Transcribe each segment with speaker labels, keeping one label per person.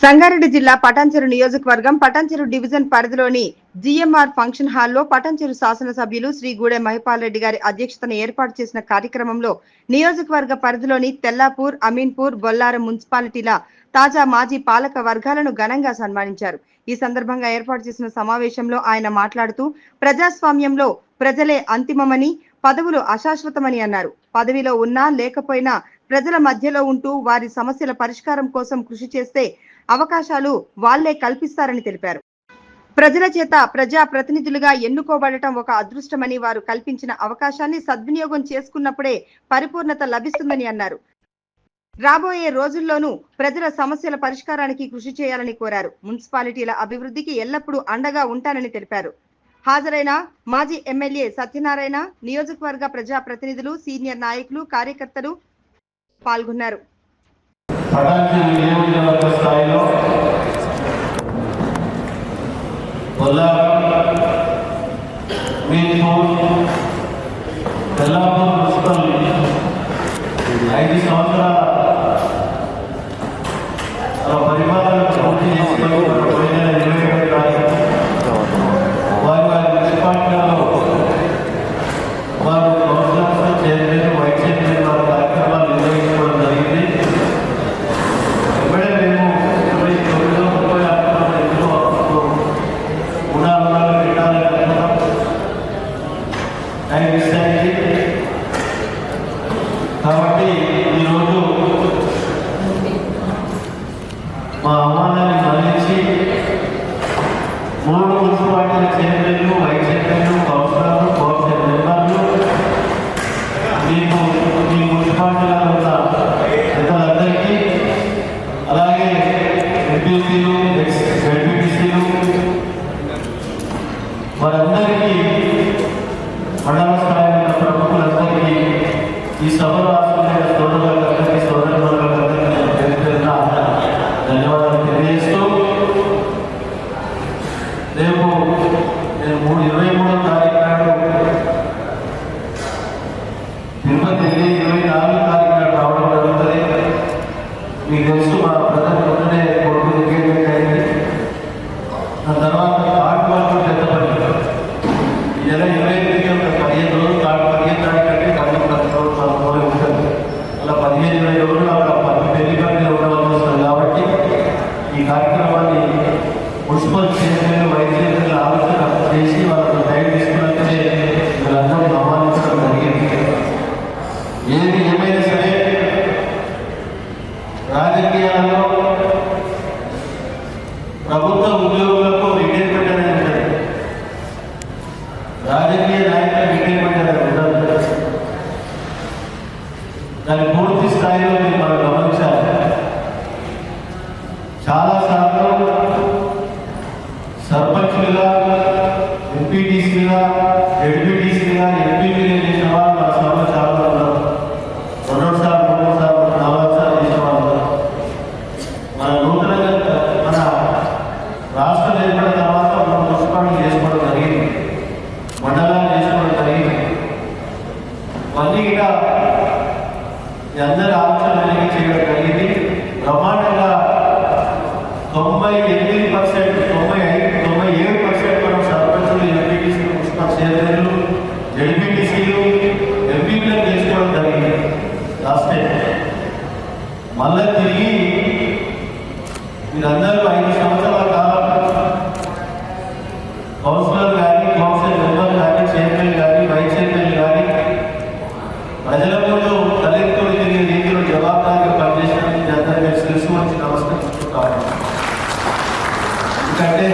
Speaker 1: సంగారెడ్డి జిల్లా పటాన్చెరు నియోజకవర్గం పటాన్చెరు డివిజన్ పరిధిలోని జిఎంఆర్ ఫంక్షన్ హాల్లో పటాన్చెరు శాసనసభ్యులు శ్రీ గూడెం మహిపాల్ రెడ్డి గారి అధ్యక్షతన ఏర్పాటు చేసిన కార్యక్రమంలో నియోజకవర్గ పరిధిలోని తెల్లాపూర్, అమీన్పూర్, బొల్లారం మున్సిపాలిటీల తాజా మాజీ పాలక వర్గాలను ఘనంగా సన్మానించారు. ఈ సందర్భంగా ఏర్పాటు చేసిన సమావేశంలో ఆయన మాట్లాడుతూ ప్రజాస్వామ్యంలో ప్రజలే అంతిమమని, పదవులు అశాశ్వతమని అన్నారు. పదవిలో ఉన్నా లేకపోయినా ప్రజల మధ్యలో ఉంటూ వారి సమస్యల పరిష్కారం కోసం కృషి చేస్తే అవకాశాలు వాళ్లే కల్పిస్తారని తెలిపారు. ప్రజల చేత ప్రజా ప్రతినిధులుగా ఎన్నుకోబడటం ఒక అదృష్టమని, వారు కల్పించిన అవకాశాన్ని సద్వినియోగం చేసుకున్నప్పుడే పరిపూర్ణత లభిస్తుందని అన్నారు. రాబోయే రోజుల్లోనూ ప్రజల సమస్యల పరిష్కారానికి కృషి చేయాలని కోరారు. మున్సిపాలిటీల అభివృద్ధికి ఎల్లప్పుడూ అండగా ఉంటానని తెలిపారు. హాజరైన మాజీ ఎమ్మెల్యే సత్యనారాయణ, నియోజకవర్గ ప్రజా ప్రతినిధులు, సీనియర్ నాయకులు, కార్యకర్తలు పాల్గొన్నారు.
Speaker 2: కాబట్టి ఈరోజు మా అమ్మానాన్ని మరణించి 3 మున్సిపాలిటీల చైర్మన్లు, వైస్ చైర్మన్లు, కౌన్సిలర్లు, కౌన్సిల్ మెంబర్లు, మీకు ఈ మున్సిపాలిటీలో ఉన్న పెద్దలందరికీ, అలాగే ఎంపీసీలు, జడ్పీటీసీలు, వారందరికీ, మండల స్థాయి ఉన్న ప్రముఖులందరికీ, ఈ సభలో ఆశించిన సోదరులందరికీ, సోదరులందరికీ ధన్యవాదాలు తెలియజేస్తూ, రేపు నేను 23వ తారీఖు నాడు తిరుపతి వెళ్ళి 24వ తారీఖు నాడు రావడం జరుగుతుంది. మీకు తెలుసు, మా ప్రజలు మొన్ననే కొడుకు ఎంగేజ్మెంట్ అయింది. ఆ తర్వాత కార్డు వాళ్ళు పెద్దపల్లి ఈ నెల 25కి ఒక 15 రోజులు, 15 తారీఖు అంటే 10 రోజులు ఉంటుంది. అలా 15-20 రోజులు అక్కడ పెళ్లి పని ఉండవలసి వస్తుంది. కాబట్టి ఈ కార్యక్రమాన్ని మున్సిపల్ చైర్మన్, వైస్ చైర్మన్ ఆలోచన చేసి వాళ్ళకు టైం తీసుకున్నట్టే వీళ్ళందరినీ ఆహ్వానించడం జరిగింది. ఏది ఏమైనా సరే రాజకీయాల్లో ప్రభుత్వ ఉద్యోగులకు రిటైర్మెంట్ అనేది ఉంటుంది, రాజకీయ నాయకుల రిటైర్మెంట్ అనేది ఉండదు. దాని పూర్తి స్థాయిలో మనం గమనించాలి. చాలాసార్లు సర్పంచ్లుగా, ఎంపీటీసీలుగా, జడ్పీటీసీలుగా, ఎంపీపీలు చేసిన వాళ్ళు మన సభలో చాలా ఉన్నారు. 2 సార్లు, 3 సార్లు, 4 సార్లు చేసిన వాళ్ళు. మన నూతనంగా మన రాష్ట్రం ఏర్పడిన తర్వాత మనం మున్సిపాలిటీ చేసుకోవడం జరిగింది, మండలాలు చేసుకోవడం జరిగింది. మళ్ళీ ఇక అందరి ఆలోచనలు చేయడం జరిగింది. బ్రహ్మాండంగా 98%, 97% మనం సర్పంచులు, ఎంపీటీసీలు, మున్సిపల్ చైర్మన్లు, జడ్పీటీసీలు, ఎంపీలను చేసుకోవడం జరిగింది లాస్ట్ టైం. మళ్ళీ తిరిగి మీరందరూ 5 సంవత్సరాల కాలం కౌన్సిలర్ కానీ, కౌన్సిల్ మెంబర్ కానీ, చైర్మన్ కానీ, వైస్ చైర్మన్ కానీ ప్రజల ముందు తలెత్తులు తిరిగే రీతిలో జవాబుదారీగా పనిచేసినందుకు అందరికీ శిరస్సు వచ్చి నమస్కరిస్తున్నాను. ఎందుకంటే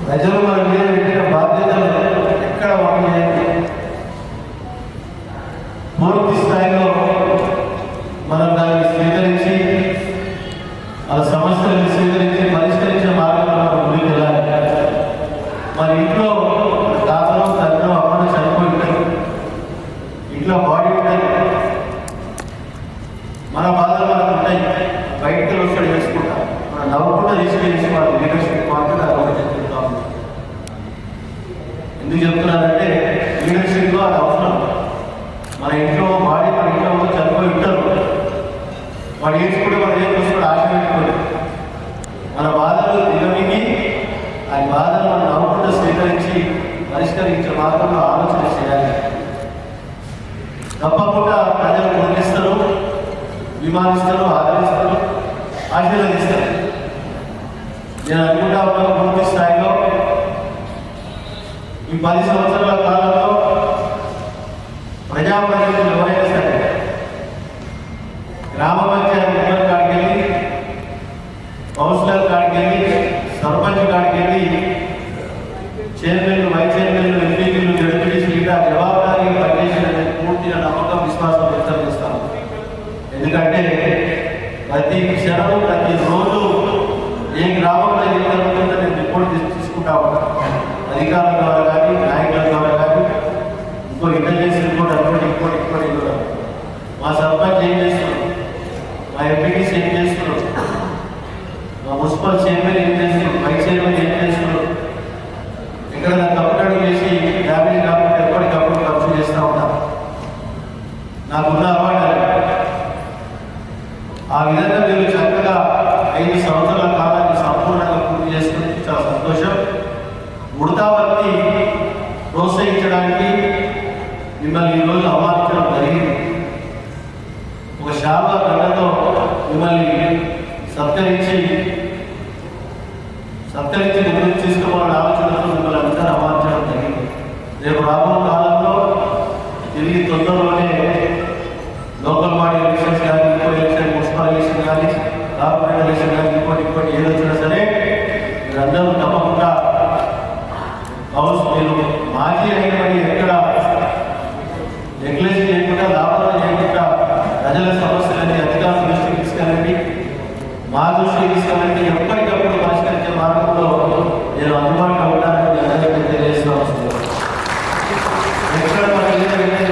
Speaker 2: ప్రజలు మన మీద పెట్టిన బాధ్యతలు ఎక్కడ వాళ్ళు పూర్తి స్థాయిలో మనం దాన్ని స్వీకరించి, ఆ సమస్యలను స్వీకరించి పరిష్కరించే మార్గంలో మనం ముందుకు వెళ్ళాలి. మన ఇంట్లో తాతలో, తండ్రిలో, అమ్మను చనిపోయి ఉంటాయి, ఇంట్లో బాడీ ఉంటుంది, మన బాధలు మనకు ఉంటాయి, బయటకు వస్తాడు చేసుకుంటాం, మనం నవ్వుకుండా తీసుకెళ్ళి వాళ్ళు లీడర్షిప్ మాత్రం అది ఒకటి చెప్తాం. ఎందుకు చెప్తున్నానంటే లీడర్షిప్లో అది అవసరం. మన ఇంట్లో బాడీ, మన ఇంట్లో చనిపోయి ఉంటారు, వాడు ఏడ్చుకుంటే మనం ఏం చూసుకుంటే ఆశ తప్పకుండా ప్రజలు గుర్తిస్తారు, విమానిస్తారు, ఆదరిస్తారు, ఆశీర్వదిస్తారు. నేను అనుకుంటా ఉన్నాను పూర్తి స్థాయిలో ఈ 10 సంవత్సరాల కాలంలో ప్రజాప్రతినిధులు ఎవరైనా సరే గ్రామ పంచాయతీ మెంబర్ కాడికి వెళ్ళి, కౌన్సిలర్ కాడికి వెళ్ళి, సర్పంచ్ కాడికి వెళ్ళి, చైర్మన్లు, వైస్ చైర్మన్లు, ఎంపీలు, జడ్పీటీసీ ఇలా జవాబుదారీ పనిచేసిన పూర్తిగా నమ్మకం, విశ్వాసం వ్యక్తం చేస్తాను. ఎందుకంటే ప్రతి క్షణం, ప్రతి రోజు ఏ గ్రామంలో ఏం జరుగుతుందో నేను రిపోర్ట్ తీసుకుంటా ఉంటాను. అధికారుల ద్వారా కానీ, నాయకుల ద్వారా కానీ, ఇంకో ఇంటెలిజెన్స్ రిపోర్ట్ అనుకోండి, ఇంకోటి కూడా మా సర్పంచ్ ఏం చేస్తున్నాడు, మా ఎంపీటీసీ ఏం చేస్తున్నాడు, మా మున్సిపల్ చైర్మన్ ఏం చేస్తున్నాడు, వైస్ చైర్మన్ ఏం చేస్తున్నాడు, ఇక్కడ తప్పుడడు చేసి డ్యామేజ్ కాకుండా ఎప్పటికప్పుడు ఖర్చు చేస్తూ ఉంటాం. నాకున్న అలవాటు ఆ విధంగా మీరు చక్కగా 5 సంవత్సరాల కాలాన్ని సంపూర్ణంగా పూర్తి చేసుకుని చాలా సంతోషం. ఉడతావత్తి ప్రోత్సహించడానికి మిమ్మల్ని ఈరోజు ఆహ్వానించడం జరిగింది. ఒక శాల్వా దండతో మిమ్మల్ని సత్కరించి ముందుకు తీసుకోవాలని ఆలోచనతో మిమ్మల్ని అందరూ ఆహ్వానించడం జరిగింది. రేపు రాబోయే కాలంలో తిరిగి తొందరలోనే లోకల్ బాడీ ఎలక్షన్స్ కానీ, ఇంకో ఎలక్షన్, మున్సిపల్ ఎలక్షన్ కానీ, కార్పొరేట్ ఎలక్షన్ కానీ, ఇంకోటి ఏది వచ్చినా సరే మీరందరూ తప్పకుండా మీరు మాజీ అయినవి ఎక్కడ నెగ్లెక్ట్ చేయకుండా, లాభాలు చేయకుండా ప్రజల సమస్యలని అధికారుల దృష్టికి తీసుకెళ్ళండి, మా దృష్టికి తీసుకెళ్ళండి. ఎప్పటికప్పుడు పరిష్కరించే మార్గంలో నేను అందుబాటులో ఉంటానని అందరికీ తెలియజేస్తూ వస్తుంది. ఎక్కడ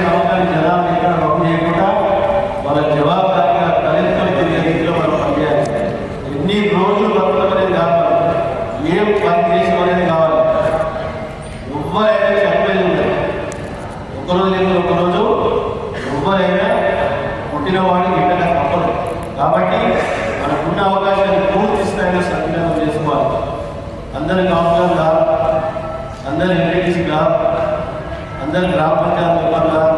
Speaker 2: నమ్మకాన్ని జనాలు ఎక్కడ బాగు చేయకుండా వాళ్ళ జవాబుదారిగా తలెత్తులు తిరిగే రీతిలో మనం పనిచేయాలి. ఎన్ని రోజులు బతుకమనేది కావాలి, ఏం పని చేసి అనేది కావాలి. ఎవరైనా చనిపోయి ఉండదు, ఒకరోజు ఎవరైనా పుట్టినవాడు గిట్టగా తప్పదు. కాబట్టి మనకున్న అవకాశాన్ని పూర్తి స్థాయిలో సద్వినియోగం చేసుకోవాలి. అందరి కౌన్సిలర్ గారు, అందరి ఎంపీటీసీ గారు, అందరి గ్రామ పంచాయతీ మెంబర్ గారు,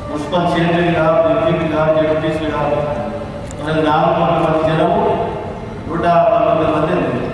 Speaker 2: మున్సిపల్ చైర్మన్ గారు, ఎంపీపీ గారు, జడ్పీటీసీ గారు, మనకి 400 మంది జనము, 119 మంది.